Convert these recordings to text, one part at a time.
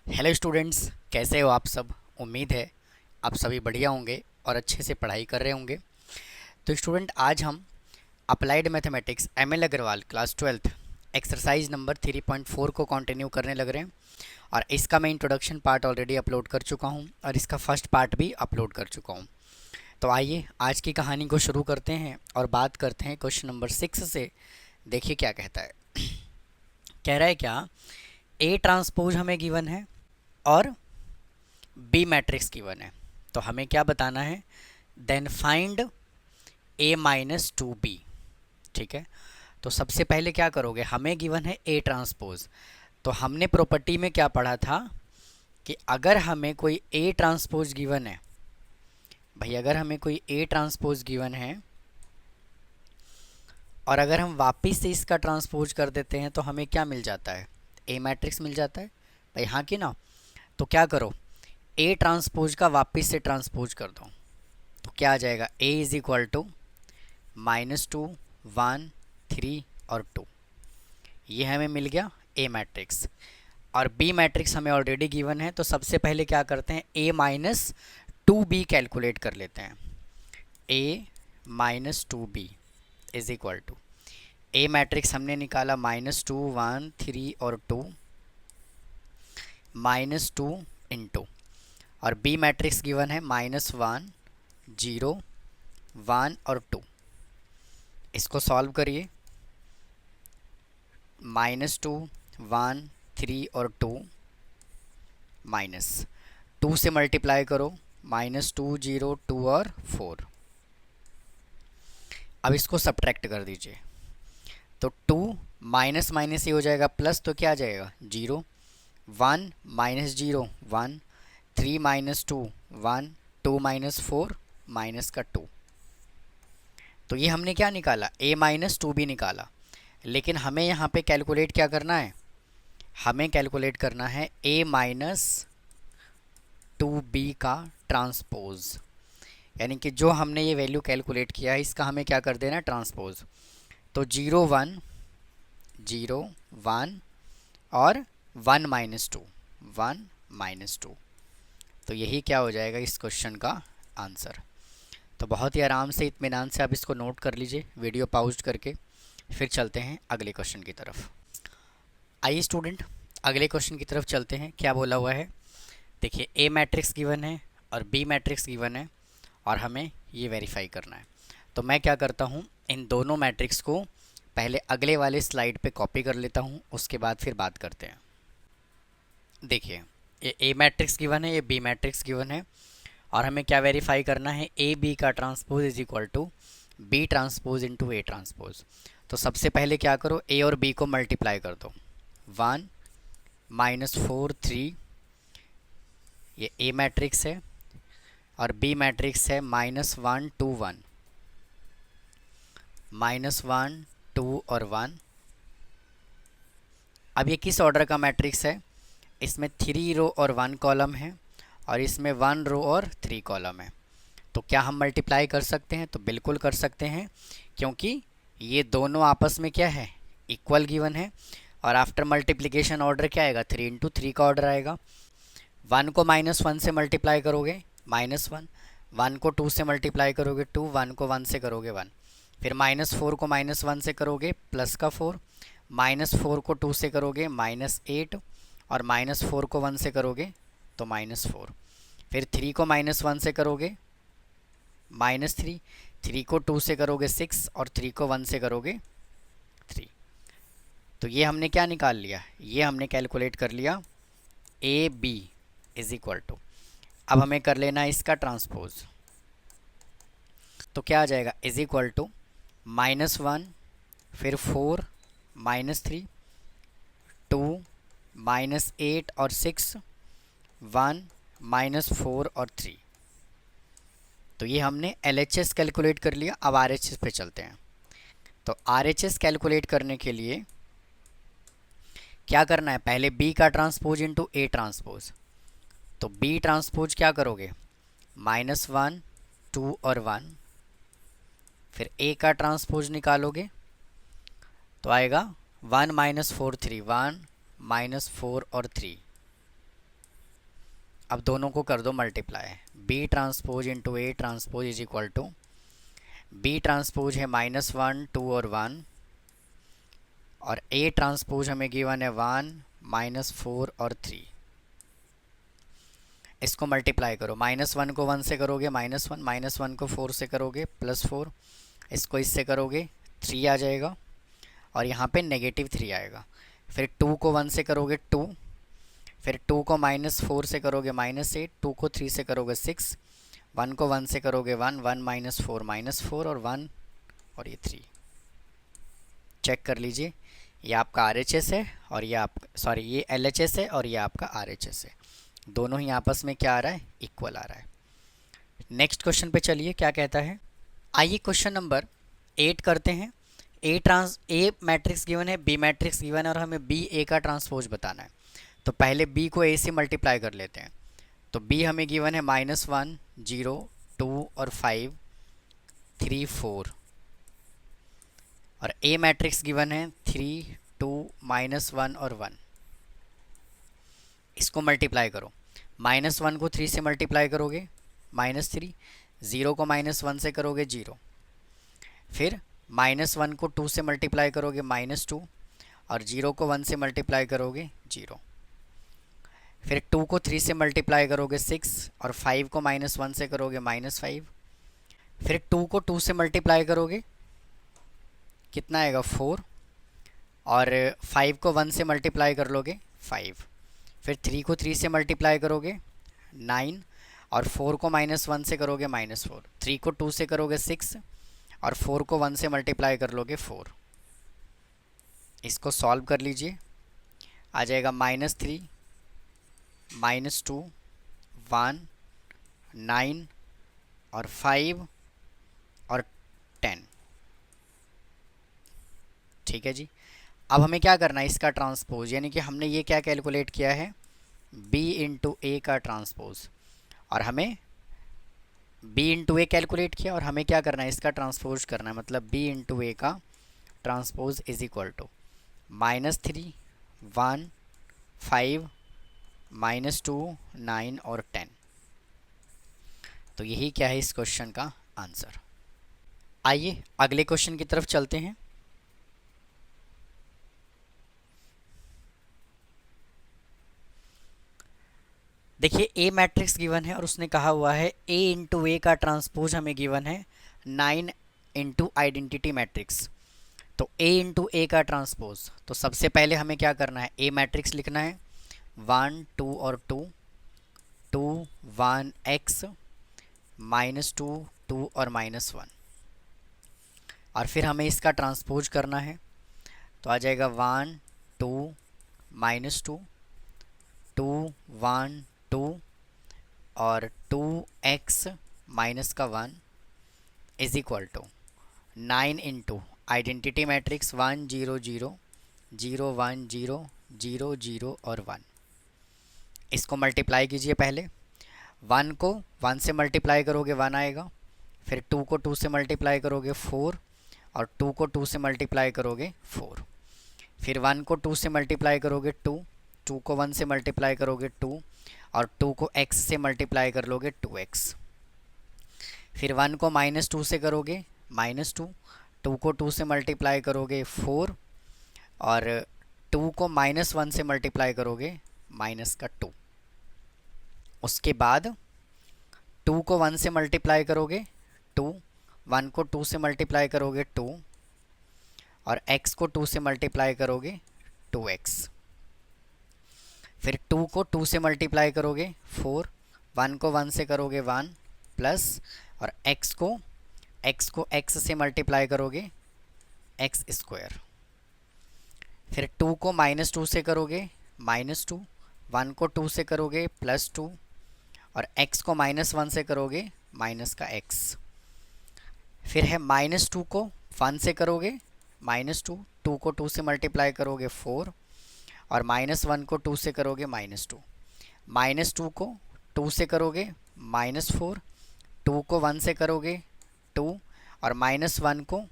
Hello students, कैसे हो आप सब। उम्मीद है आप सभी बढ़िया होंगे और अच्छे से पढ़ाई कर रहे होंगे। तो स्टूडेंट, आज हम applied mathematics ML Agrawal class 12th exercise number 3.4 को कंटिन्यू करने लग रहे हैं। और इसका मैं इंट्रोडक्शन पार्ट ऑलरेडी अपलोड कर चुका हूं और इसका फर्स्ट पार्ट भी अपलोड कर चुका हूं। तो आइए आज की कहानी को शुरू करते हैं और बात करते हैं क्वेश्चन नंबर 6 से। देखिए क्या कहता है। कह रहा है क्या, ए ट्रांसपोज हमें गिवन है और बी मैट्रिक्स गिवन है। तो हमें क्या बताना है, देन फाइंड ए माइनस टू बी। ठीक है, तो सबसे पहले क्या करोगे, हमें गिवन है ए ट्रांसपोज। तो हमने प्रॉपर्टी में क्या पढ़ा था कि अगर हमें कोई ए ट्रांसपोज गिवन है, भाई अगर हमें कोई ए ट्रांसपोज गिवन है और अगर हम वापस से इसका ट्रांसपोज कर देते हैं तो हमें क्या मिल जाता है, ए मैट्रिक्स मिल जाता है। भाई हाँ कि ना। तो क्या करो, ए ट्रांसपोज का वापस से ट्रांसपोज कर दो। तो क्या आ जाएगा, ए इज इक्वल टू -2 1 3 और 2। ये हमें मिल गया ए मैट्रिक्स। और बी मैट्रिक्स हमें ऑलरेडी गिवन है, तो सबसे पहले क्या करते हैं, A minus two B calculate कर लेते हैं। A minus two B is equal to, A matrix हमने निकाला -2 1 3 और 2, -2 इंटू, और बी मैट्रिक्स गिवन है -1 0 1 और 2। इसको सॉल्व करिए, -2 1 3 और 2 माइनस 2 से मल्टीप्लाई करो, -2 0 2 और 4। अब इसको सब्ट्रैक्ट कर दीजिए, तो 2 माइनस माइनस ये हो जाएगा प्लस, तो क्या आ जाएगा 0, 1 माइनस 0 1, 3 माइनस 2 1, 2 माइनस 4 माइनस का 2। तो ये हमने क्या निकाला, a माइनस टू बी निकाला। लेकिन हमें यहाँ पे कैलकुलेट क्या करना है, हमें कैलकुलेट करना है a माइनस टू बी का ट्रांसपोज। यानी कि जो हमने ये वैल्यू कैलकुलेट किया है इसका हमें क्या कर देना है, ट्रांसपोज। तो 0 1 0 1 और 1 माइनस टू 1 माइनस टू। तो यही क्या हो जाएगा इस क्वेश्चन का आंसर। तो बहुत ही आराम से इत्मीनान से आप इसको नोट कर लीजिए वीडियो पॉज करके। फिर चलते हैं अगले क्वेश्चन की तरफ। आइए स्टूडेंट, अगले क्वेश्चन की तरफ चलते हैं। क्या बोला हुआ है, देखिए ए मैट्रिक्स गिवन है और बी मैट्रिक्स गिवन है और हमें ये वेरीफाई करना है। तो मैं क्या करता हूँ, इन दोनों मैट्रिक्स को पहले अगले वाले स्लाइड पे कॉपी कर लेता हूँ, उसके बाद फिर बात करते हैं। देखिए, ये ए मैट्रिक्स गिवन है, ये बी मैट्रिक्स गिवन है और हमें क्या वेरीफाई करना है, ए बी का transpose is equal to B transpose into A transpose. तो सबसे पहले क्या करो, ए और बी को मल्टीप्लाई कर दो, 1 -4 3, ये ए मैट्रिक्स है, और बी मैट्रिक्स है -1 2 1, -1 2 और 1। अब ये किस ऑर्डर का मैट्रिक्स है, इसमें 3 रो और 1 कॉलम है और इसमें 1 रो और 3 कॉलम है। तो क्या हम मल्टीप्लाई कर सकते हैं, तो बिल्कुल कर सकते हैं, क्योंकि ये दोनों आपस में क्या है, इक्वल गिवन है। और आफ्टर मल्टीप्लिकेशन ऑर्डर क्या आएगा, 3 इंटू 3 का ऑर्डर आएगा। 1 को -1 से मल्टीप्लाई करोगे -1, 1 को 2 से मल्टीप्लाई करोगे 2, 1 को 1 से करोगे 1, फिर -4 को -1 से करोगे प्लस का 4, -4 को 2 से करोगे -8, और -4 को 1 से करोगे तो -4, फिर 3 को -1 से करोगे -3, 3 को 2 से करोगे 6 और 3 को 1 से करोगे 3। तो ये हमने क्या निकाल लिया, ये हमने कैलकुलेट कर लिया A B is equal to. अब हमें कर लेना है इसका ट्रांसपोज। तो क्या आ जाएगा, इज इक्वल टू -1 फिर 4 -3 2 -8 और 6 1 -4 और 3। तो ये हमने LHS कैलकुलेट कर लिया। अब RHS पे चलते हैं। तो RHS कैलकुलेट करने के लिए क्या करना है, पहले B का ट्रांसपोज इंटू A ट्रांसपोज। तो B ट्रांसपोज क्या करोगे, -1 2 और 1, फिर A का ट्रांसपोज निकालोगे तो आएगा 1 -4 3, 1 -4 और 3, अब दोनों को कर दो multiply, B transpose into A transpose is equal to, B transpose है -1 2 और 1, और ए ट्रांसपोज हमें गिवन है 1 -4 और 3। इसको मल्टीप्लाई करो, -1 को 1 से करोगे -1, -1 को 4 से करोगे +4, इसको इससे करोगे 3 आ जाएगा, और यहाँ पे -3 आएगा। फिर 2 को 1 से करोगे 2, फिर 2 को -4 से करोगे -8, 2 को 3 से करोगे 6, 1 को 1 से करोगे 1, 1 -4 और 1 और ये 3। चेक कर लीजिए, ये आपका RHS है और ये ये LHS है और ये आपका RHS है। दोनों ही आपस में क्या आ रहा है, इक्वल आ रहा है। नेक्स्ट क्वेश्चन पे चलिए, क्या कहता है। आइए क्वेश्चन नंबर 8 करते हैं। ए मैट्रिक्स गिवन है, बी मैट्रिक्स गिवन है और हमें बी ए का ट्रांसपोज बताना है। तो पहले बी को ए से मल्टीप्लाई कर लेते हैं। तो बी हमें गिवन है -1 0 2 और 5 3 4, और ए मैट्रिक्स गिवन है 3 2 -1 और 1। इसको मल्टीप्लाई करो, -1 को 3 से मल्टीप्लाई करोगे -3, 0 को -1 से करोगे 0, फिर -1 को 2 से मल्टीप्लाई करोगे -2, और 0 को 1 से मल्टीप्लाई करोगे 0, फिर 2 को 3 से मल्टीप्लाई करोगे 6, और 5 को -1 से करोगे -5, फिर 2 को 2 से मल्टीप्लाई करोगे कितना आएगा 4, और 5 को 1 से मल्टीप्लाई कर लोगे 5, फिर 3 को 3 से मल्टीप्लाई करोगे 9, और 4 को -1 से करोगे -4, 3 को 2 से करोगे 6, और 4 को 1 से मल्टीप्लाई कर लोगे 4। इसको सॉल्व कर लीजिए, आ जाएगा -3 -2 1 9 और 5 और 10। ठीक है जी। अब हमें क्या करना है, इसका ट्रांसपोज, यानी कि हमने ये क्या कैलकुलेट किया है, b इंटू ए का ट्रांसपोज, और हमें b इंटू ए कैलकुलेट किया और हमें क्या करना है, इसका ट्रांसपोज करना है। मतलब b इंटू ए का ट्रांसपोज इज इक्वल टू -3 1 5 -2 9 और 10। तो यही क्या है इस क्वेश्चन का आंसर। आइए अगले क्वेश्चन की तरफ चलते हैं। देखिए ए मैट्रिक्स गिवन है और उसने कहा हुआ है ए इंटू ए का ट्रांसपोज हमें गिवन है 9 इंटू आइडेंटिटी मैट्रिक्स। तो ए इंटू ए का ट्रांसपोज, तो सबसे पहले हमें क्या करना है, ए मैट्रिक्स लिखना है 1 2 और 2 2 1 x -2 2 और -1, और फिर हमें इसका ट्रांसपोज करना है। तो आ जाएगा 1 2 -2 2 1 2 और 2x -1 is equal to 9 into identity matrix 1 0 0 0 1 0 0 0 और 1। इसको मल्टीप्लाई कीजिए, पहले 1 को 1 से मल्टीप्लाई करोगे 1 आएगा, फिर 2 को 2 से मल्टीप्लाई करोगे 4, और 2 को 2 से मल्टीप्लाई करोगे 4, फिर 1 को 2 से मल्टीप्लाई करोगे 2, 2 को 1 से मल्टीप्लाई करोगे 2, और 2 को x से मल्टीप्लाई कर लोगे 2x, फिर 1 को -2 से करोगे -2, 2 को 2 से मल्टीप्लाई करोगे 4, और 2 को -1 से मल्टीप्लाई करोगे -2। उसके बाद 2 को 1 से मल्टीप्लाई करोगे 2, 1 को 2 से मल्टीप्लाई करोगे 2, और x को 2 से मल्टीप्लाई करोगे 2x, फिर 2 को 2 से मल्टीप्लाई करोगे 4, 1 को 1 से करोगे 1 प्लस, और x को x से मल्टीप्लाई करोगे x स्क्वायर, फिर 2 को -2 से करोगे -2, 1 को 2 से करोगे +2, और x को -1 से करोगे -x, फिर है -2 को 1 से करोगे -2, 2 को 2 से मल्टीप्लाई करोगे 4, और -1 को 2 से करोगे -2, -2 को 2 से करोगे -4, 2 को 1 से करोगे 2, और -1 को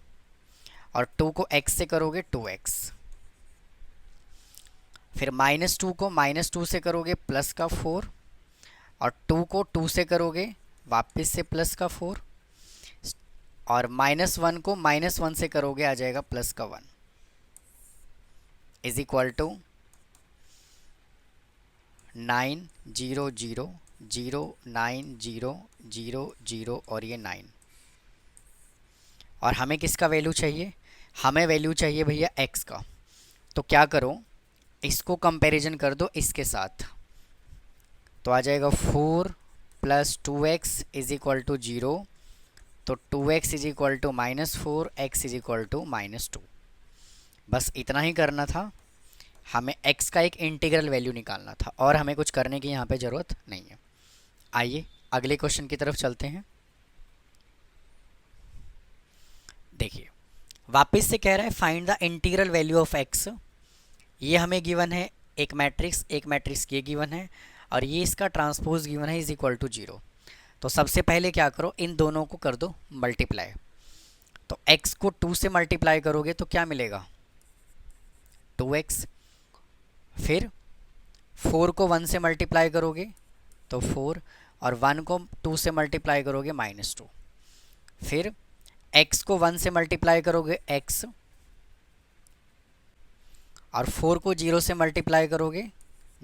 और 2 को x से करोगे 2x, फिर -2 को -2 से करोगे प्लस का 4, और 2 को 2 से करोगे वापस से प्लस का 4, और -1 को -1 से करोगे आ जाएगा प्लस का 1 इज इक्वल टू 9 0 0 0 9 0 0 0 और ये 9। और हमें किसका वैल्यू चाहिए? हमें वैल्यू चाहिए भैया x का। तो क्या करो, इसको कंपैरिजन कर दो इसके साथ, तो आ जाएगा 4 + 2x इज इक्वल टू 0। तो 2x is equal to -4, x is equal to -2। बस इतना ही करना था, हमें x का एक इंटीग्रल वैल्यू निकालना था और हमें कुछ करने की यहाँ पे ज़रूरत नहीं है। आइए अगले क्वेश्चन की तरफ चलते हैं। देखिए वापस से कह रहा है find the integral value of x। ये हमें गिवन है एक मैट्रिक्स ये गिवन है और ये इसका ट्रांसपोज गिवन है इज इक्वल टू 0। तो सबसे पहले क्या करो, इन दोनों को कर दो मल्टीप्लाई। तो x को 2 से मल्टीप्लाई करोगे तो क्या मिलेगा 2x, फिर 4 को 1 से मल्टीप्लाई करोगे तो 4, और 1 को 2 से मल्टीप्लाई करोगे -2, फिर x को 1 से मल्टीप्लाई करोगे x, और 4 को 0 से मल्टीप्लाई करोगे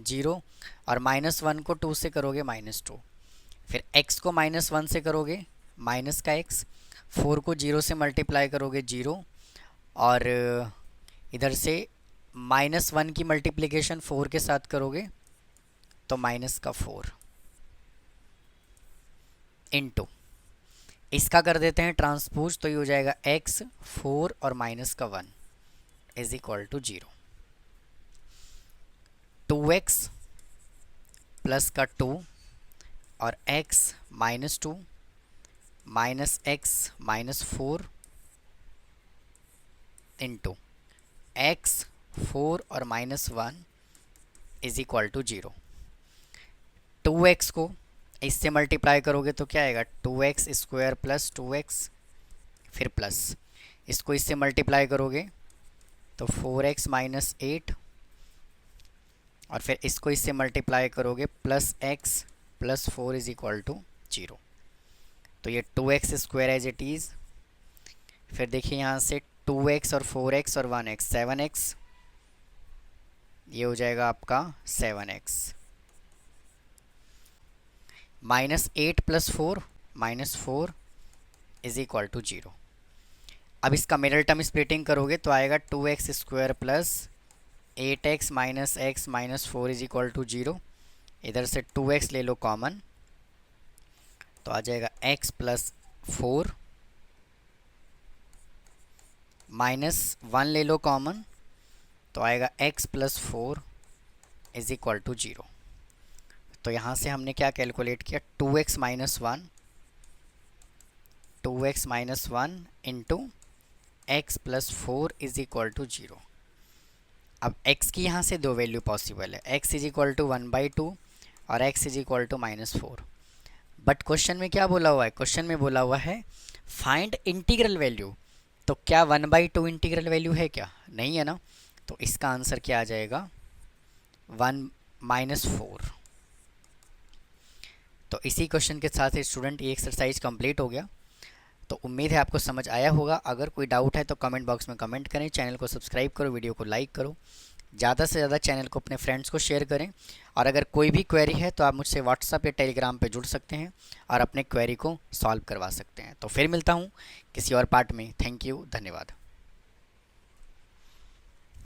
0, और -1 को 2 से करोगे -2, फिर x को -1 से करोगे माइनस का x, 4 को 0 से मल्टीप्लाई करोगे 0, और इधर से -1 की मल्टीप्लिकेशन 4 के साथ करोगे तो माइनस का 4 इनटू इसका कर देते हैं ट्रांसपोज, तो ये हो जाएगा x 4 और माइनस का 1 is equal to 0। 2x plus का 2 और x -2 minus x -4 into x 4 और -1 इज इक्वल टू 0। 2x को इससे मल्टीप्लाई करोगे तो क्या आएगा 2x² प्लस 2x, फिर प्लस इसको इससे मल्टीप्लाई करोगे तो 4x - 8, और फिर इसको इससे मल्टीप्लाई करोगे plus x plus 4 is equal to 0। तो ये 2x² एज इट इज़, फिर देखिए यहाँ से 2x और 4x और 1x 7x, ये हो जाएगा आपका 7x, -8 + 4 -4 इज इक्वल टू 0। अब इसका मिडल टर्म स्प्लिटिंग करोगे तो आएगा 2x² plus 8x - x -4 is equal to 0। इधर से 2x ले लो कॉमन तो आ जाएगा x + 4, -1 ले लो कॉमन तो आएगा x + 4 इज इक्वल टू 0। तो यहाँ से हमने क्या कैलकुलेट किया 2x - 1 into x + 4 is equal to 0। अब x की यहाँ से दो वैल्यू पॉसिबल है, x इज इक्वल टू 1/2 और x is equal to -4। But question में क्या बोला हुआ है, क्वेश्चन में बोला हुआ है फाइंड इंटीग्रल वैल्यू। तो क्या 1/2 इंटीग्रल वैल्यू है क्या? नहीं है ना। तो इसका आंसर क्या आ जाएगा 1 -4। तो इसी क्वेश्चन के साथ स्टूडेंट ये एक्सरसाइज कंप्लीट हो गया। तो उम्मीद है आपको समझ आया होगा। अगर कोई डाउट है तो कमेंट बॉक्स में कमेंट करें, चैनल को सब्सक्राइब करो, वीडियो को लाइक करो, ज़्यादा से ज़्यादा चैनल को अपने फ्रेंड्स को शेयर करें। और अगर कोई भी क्वेरी है तो आप मुझसे व्हाट्सअप या टेलीग्राम पे जुड़ सकते हैं और अपने क्वेरी को सॉल्व करवा सकते हैं। तो फिर मिलता हूँ किसी और पार्ट में। थैंक यू, धन्यवाद।